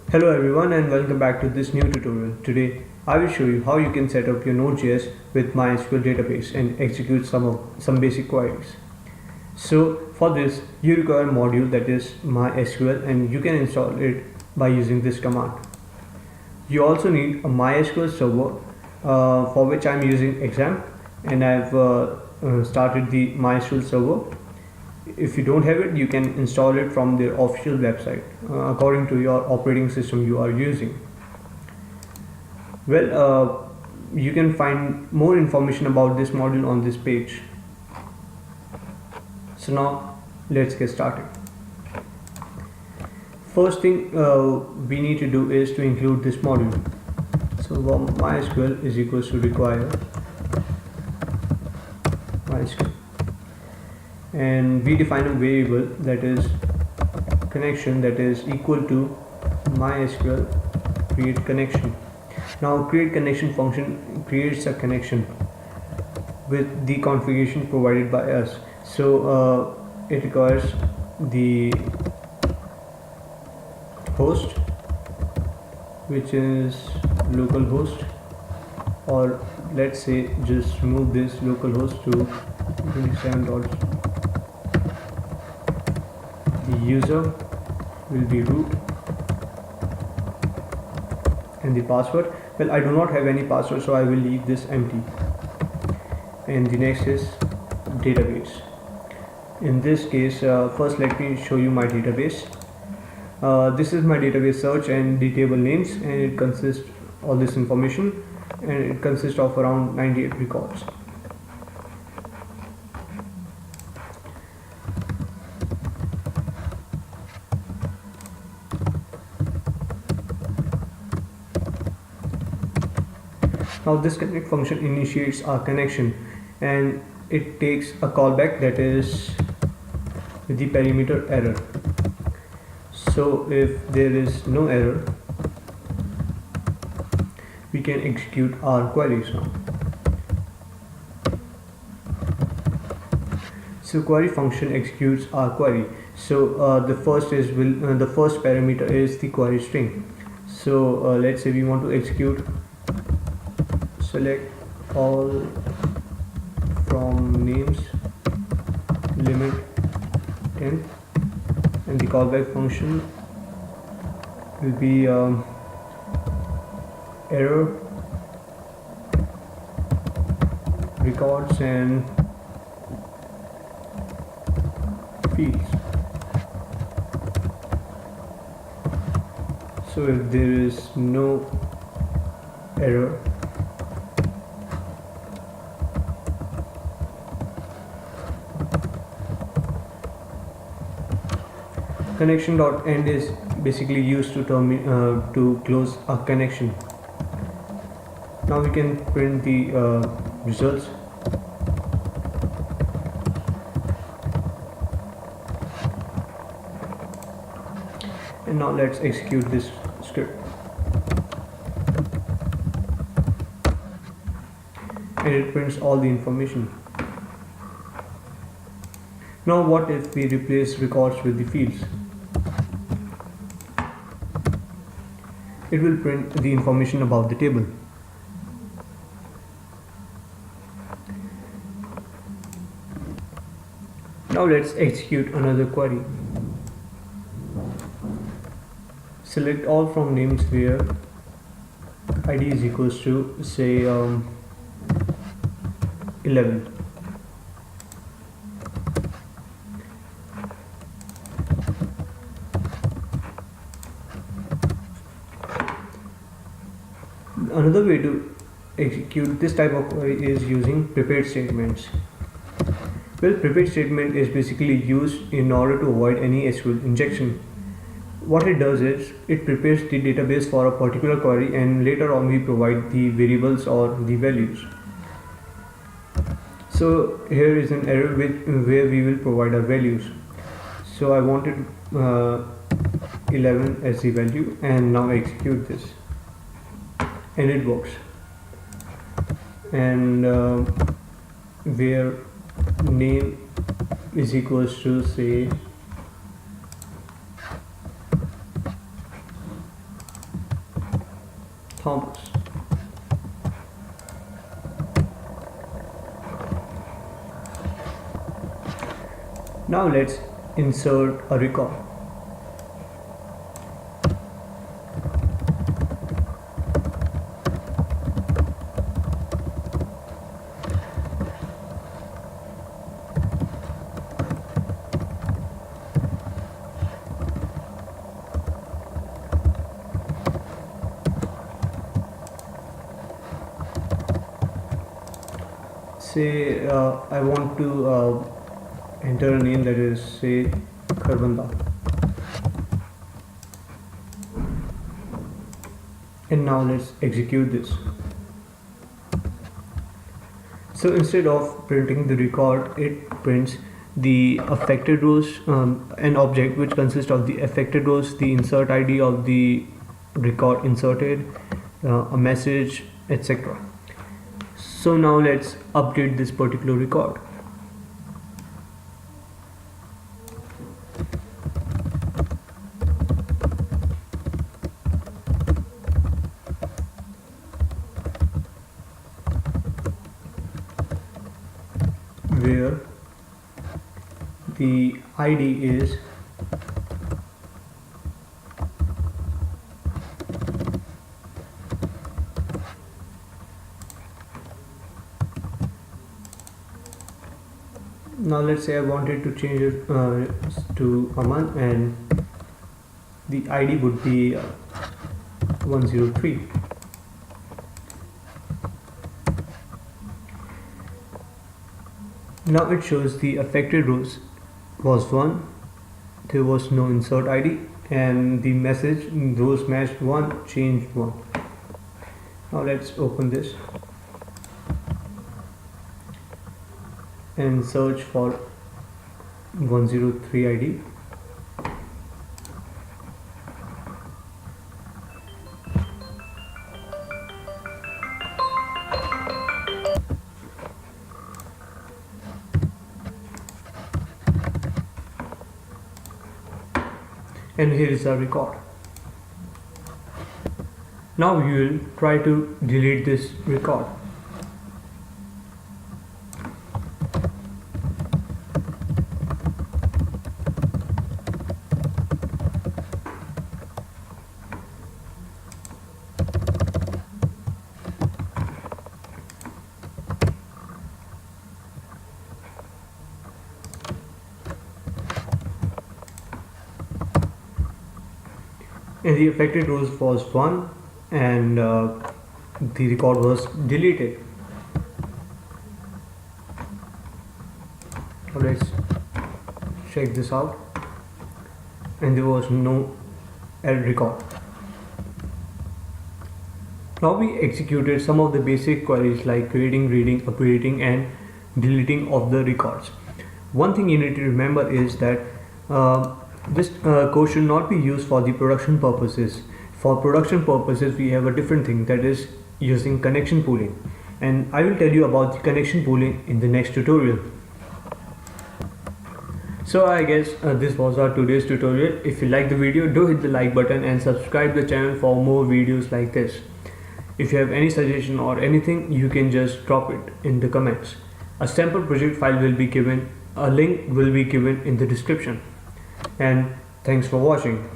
Hello everyone and welcome back to this new tutorial. Today I will show you how you can set up your Node.js with MySQL database and execute some basic queries. So for this you require a module that is MySQL and you can install it by using this command. You also need a MySQL server for which I am using exam and I have started the MySQL server. If you don't have it, you can install it from their official website according to your operating system you are using. You can find more information about this module on this page. So now let's get started. First thing we need to do is to include this module. So MySQL is equals to require MySQL, and we define a variable that is connection that is equal to MySQL create connection. Now create connection function creates a connection with the configuration provided by us. So it requires the host, which is localhost, or let's say just move this localhost to 27. The user will be root and the password. Well, I do not have any password, so I will leave this empty. And the next is database. In this case, first let me show you my database. This is my database search and the table names, and it consists all this information, and it consists of around 98 records. Now this connect function initiates our connection and it takes a callback that is the parameter error. So if there is no error, we can execute our queries now. So query function executes our query. So the first parameter is the query string. So let's say we want to execute select all from names limit 10, and the callback function will be error records and fields. So if there is no error, connection.end is basically used to close a connection. Now we can print the results. And now let's execute this script. And it prints all the information. Now what if we replace records with the fields? It will print the information about the table. Now let's execute another query. Select all from names where id is equals to say 11. Another way to execute this type of query is using prepared statements. Well, prepared statement is basically used in order to avoid any SQL injection. What it does is it prepares the database for a particular query, and later on we provide the variables or the values. So here is an error where we will provide our values. So I wanted 11 as the value, and now execute this. And it works. And where name is equals to say Thomas. Now let's insert a record. Say I want to enter a name that is, say, Kharbanda, and now let's execute this. So instead of printing the record, it prints the affected rows, an object which consists of the affected rows, the insert ID of the record inserted, a message, etc. So now let's update this particular record. Where the ID is now let's say I wanted to change it to Aman, and the ID would be 103. Now it shows the affected rows was 1, there was no insert ID, and the message rows matched 1, changed 1. Now let's open this and search for 103 ID. And here is our record. Now we will try to delete this record. And the affected rows was 1, and the record was deleted. Now let's check this out, and there was no record. Now we executed some of the basic queries like creating, reading, updating, and deleting of the records. One thing you need to remember is that this code should not be used for the production purposes. For production purposes, we have a different thing, that is using connection pooling, and I will tell you about the connection pooling in the next tutorial. So I guess this was our today's tutorial. If you like the video, do hit the like button and subscribe the channel for more videos like this. If you have any suggestion or anything, you can just drop it in the comments. A sample project file will be given, a link will be given in the description. And thanks for watching.